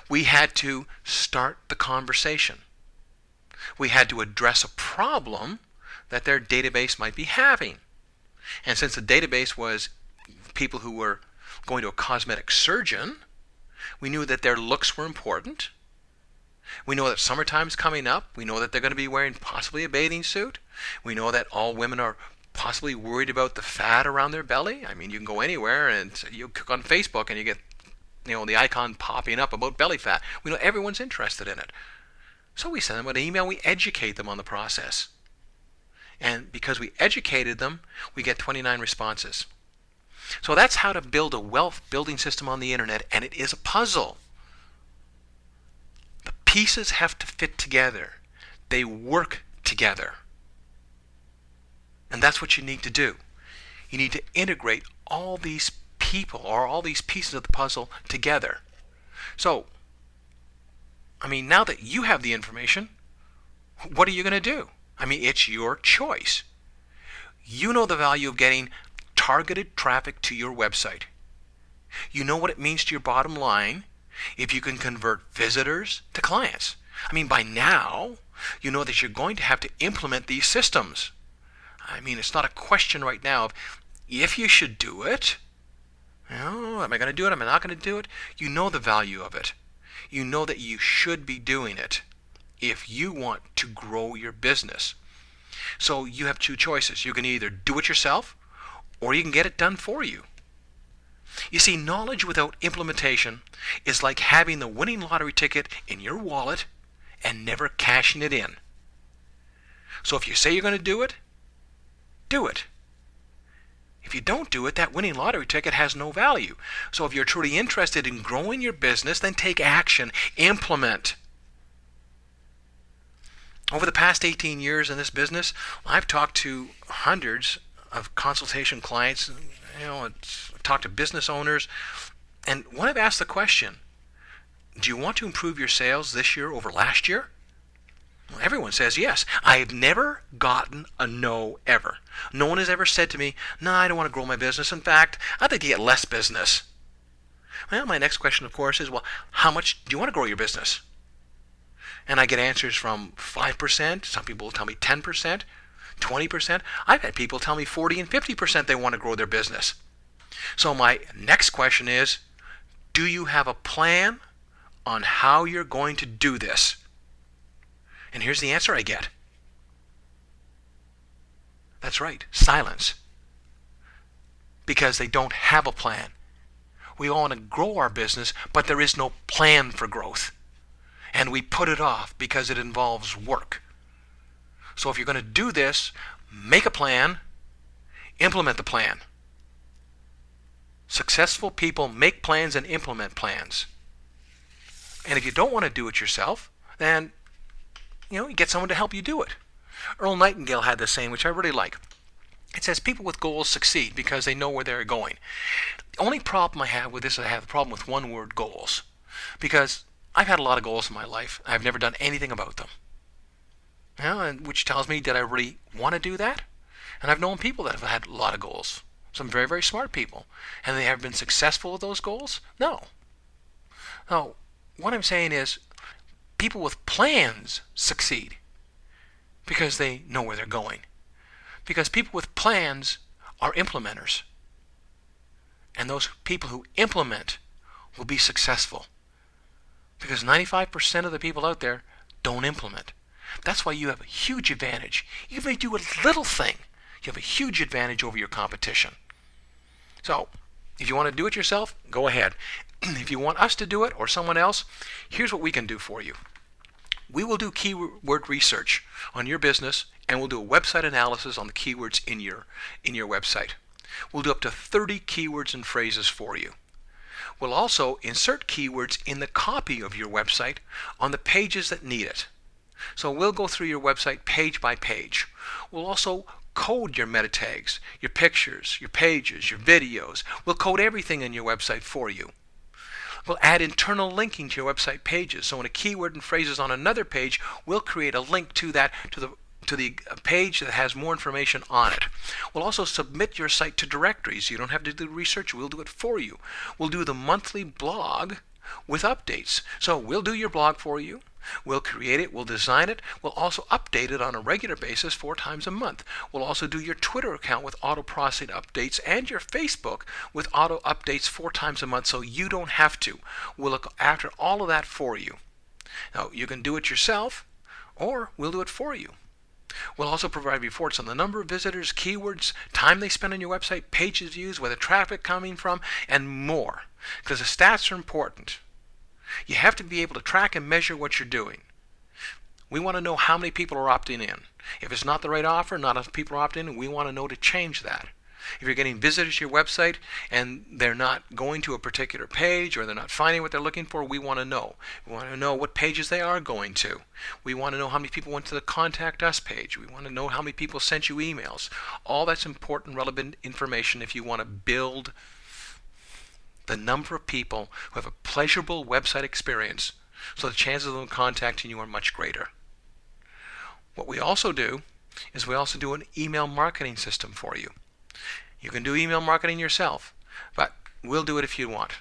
We had to start the conversation. We had to address a problem that their database might be having. And since the database was people who were going to a cosmetic surgeon, we knew that their looks were important. We know that summertime's coming up. We know that they're going to be wearing possibly a bathing suit. We know that all women are possibly worried about the fat around their belly. I mean, you can go anywhere and you click on Facebook and you get, the icon popping up about belly fat. We know everyone's interested in it. So we send them an email. We educate them on the process. And because we educated them, we get 29 responses. So that's how to build a wealth building system on the internet, and it is a puzzle. The pieces have to fit together. They work together. And that's what you need to do. You need to integrate all these people or all these pieces of the puzzle together. So, now that you have the information, what are you going to do? It's your choice. You know the value of getting targeted traffic to your website. You know what it means to your bottom line if you can convert visitors to clients. By now, you know that you're going to have to implement these systems. It's not a question right now of if you should do it. Am I going to do it? Am I not going to do it? You know the value of it. You know that you should be doing it if you want to grow your business. So you have 2 choices. You can either do it yourself or you can get it done for you. You see, knowledge without implementation is like having the winning lottery ticket in your wallet and never cashing it in. So if you say you're going to do it, do it. If you don't do it, that winning lottery ticket has no value. So if you're truly interested in growing your business, then take action, implement. Over the past 18 years in this business, I've talked to hundreds of consultation clients, I've talked to business owners, and when I've asked the question, do you want to improve your sales this year over last year? Well, everyone says yes. I have never gotten a no ever. No one has ever said to me, no, I don't want to grow my business. In fact, I'd like to get less business. Well, my next question, of course, is, well, how much do you want to grow your business? And I get answers from 5%. Some people will tell me 10%, 20%. I've had people tell me 40 and 50% they want to grow their business. So my next question is, do you have a plan on how you're going to do this? And here's the answer I get. That's right, silence. Because they don't have a plan. We all want to grow our business, but there is no plan for growth. And we put it off because it involves work. So if you're going to do this, make a plan, implement the plan. Successful people make plans and implement plans. And if you don't want to do it yourself, then you get someone to help you do it. Earl Nightingale had this saying, which I really like. It says, people with goals succeed because they know where they're going. The only problem I have with this is I have a problem with one word, goals. Because I've had a lot of goals in my life. I've never done anything about them. Which tells me, did I really want to do that? And I've known people that have had a lot of goals. Some very, very smart people. And they have been successful with those goals? No. No. What I'm saying is, people with plans succeed because they know where they're going. Because people with plans are implementers. And those people who implement will be successful. Because 95% of the people out there don't implement. That's why you have a huge advantage. You may do a little thing. You have a huge advantage over your competition. So, if you want to do it yourself, go ahead. If you want us to do it or someone else, here's what we can do for you. We will do keyword research on your business, and we'll do a website analysis on the keywords in your website. We'll do up to 30 keywords and phrases for you. We'll also insert keywords in the copy of your website on the pages that need it. So we'll go through your website page by page. We'll also code your meta tags, your pictures, your pages, your videos. We'll code everything in your website for you. We'll add internal linking to your website pages. So when a keyword and phrase is on another page, we'll create a link to that, to the page that has more information on it. We'll also submit your site to directories. You don't have to do research. We'll do it for you. We'll do the monthly blog with updates. So we'll do your blog for you. We'll create it, we'll design it, we'll also update it on a regular basis 4 times a month. We'll also do your Twitter account with auto-processing updates and your Facebook with auto updates 4 times a month, so you don't have to. We'll look after all of that for you. Now, you can do it yourself, or we'll do it for you. We'll also provide reports on the number of visitors, keywords, time they spend on your website, pages views, where the traffic coming from, and more. Because the stats are important. You have to be able to track and measure what you're doing. We want to know how many people are opting in. If it's not the right offer, not enough people are opting in, we want to know to change that. If you're getting visitors to your website and they're not going to a particular page or they're not finding what they're looking for, we want to know. We want to know what pages they are going to. We want to know how many people went to the Contact Us page. We want to know how many people sent you emails. All that's important, relevant information if you want to build the number of people who have a pleasurable website experience, so the chances of them contacting you are much greater. What we also do is we also do an email marketing system for you. You can do email marketing yourself, but we'll do it if you want.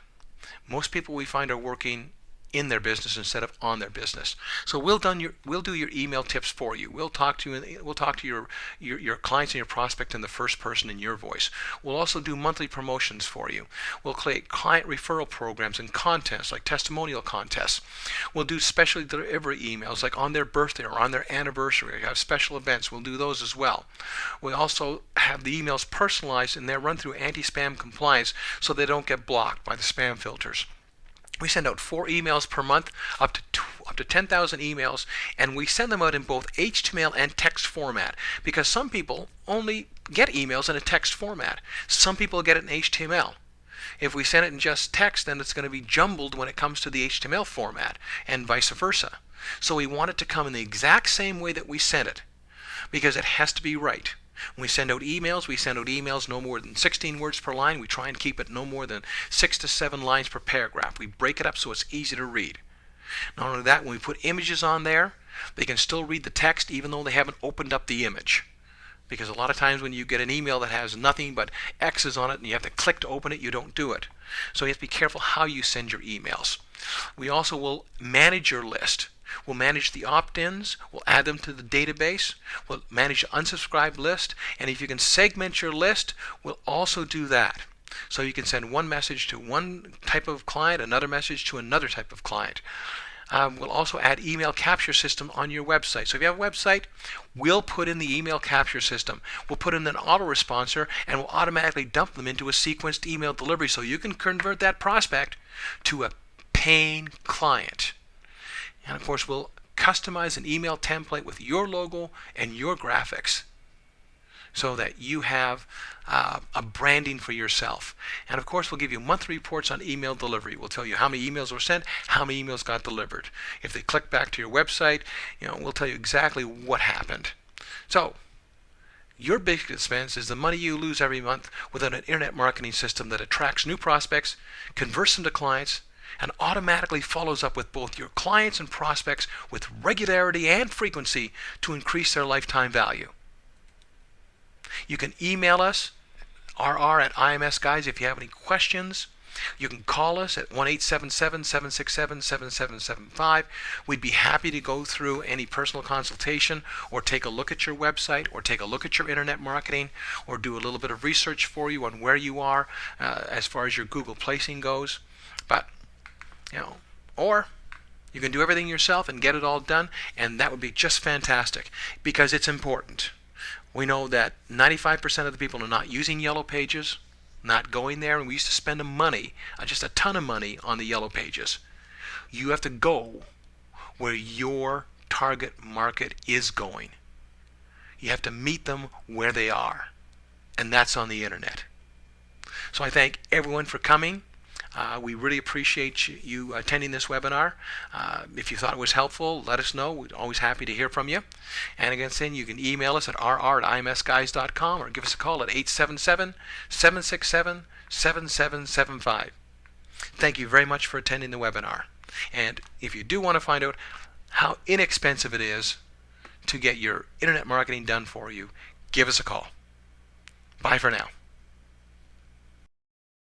Most people we find are working in their business instead of on their business. So we'll do your email tips for you. We'll talk to your clients and your prospect in the first person in your voice. We'll also do monthly promotions for you. We'll create client referral programs and contests like testimonial contests. We'll do special delivery emails like on their birthday or on their anniversary. We have special events. We'll do those as well. We also have the emails personalized and they're run through anti-spam compliance so they don't get blocked by the spam filters. We send out 4 emails per month, up to 10,000 emails, and we send them out in both HTML and text format because some people only get emails in a text format. Some people get it in HTML. If we send it in just text, then it's going to be jumbled when it comes to the HTML format, and vice versa. So we want it to come in the exact same way that we sent it because it has to be right. When we send out emails no more than 16 words per line. We try and keep it no more than 6 to 7 lines per paragraph. We break it up so it's easy to read. Not only that, when we put images on there, they can still read the text even though they haven't opened up the image. because a lot of times when you get an email that has nothing but X's on it and you have to click to open it, you don't do it. So you have to be careful how you send your emails. We also will manage your list. We'll manage the opt-ins, we'll add them to the database, we'll manage the unsubscribed list, and if you can segment your list, we'll also do that. So you can send one message to one type of client, another message to another type of client. We'll also add email capture system on your website. So if you have a website, we'll put in the email capture system. We'll put in an autoresponsor, and we'll automatically dump them into a sequenced email delivery so you can convert that prospect to a paying client. And of course, we'll customize an email template with your logo and your graphics so that you have a branding for yourself. And of course, we'll give you monthly reports on email delivery. We'll tell you how many emails were sent, how many emails got delivered. If they click back to your website, we'll tell you exactly what happened. So, your biggest expense is the money you lose every month without an internet marketing system that attracts new prospects, converts them to clients, and automatically follows up with both your clients and prospects with regularity and frequency to increase their lifetime value. You can email us, rr@IMS Guys, if you have any questions. You can call us at 1-877-767-7775. We'd be happy to go through any personal consultation or take a look at your website or take a look at your internet marketing or do a little bit of research for you on where you are as far as your Google placing goes. But or you can do everything yourself and get it all done, and that would be just fantastic because it's important. We know that 95% of the people are not using Yellow Pages, not going there, and we used to spend money, just a ton of money on the Yellow Pages. You have to go where your target market is going. You have to meet them where they are, and that's on the internet. So I thank everyone for coming. We really appreciate you attending this webinar. If you thought it was helpful, let us know. We're always happy to hear from you. And again, you can email us at rr@imsguys.com or give us a call at 877-767-7775. Thank you very much for attending the webinar. And if you do want to find out how inexpensive it is to get your internet marketing done for you, give us a call. Bye for now.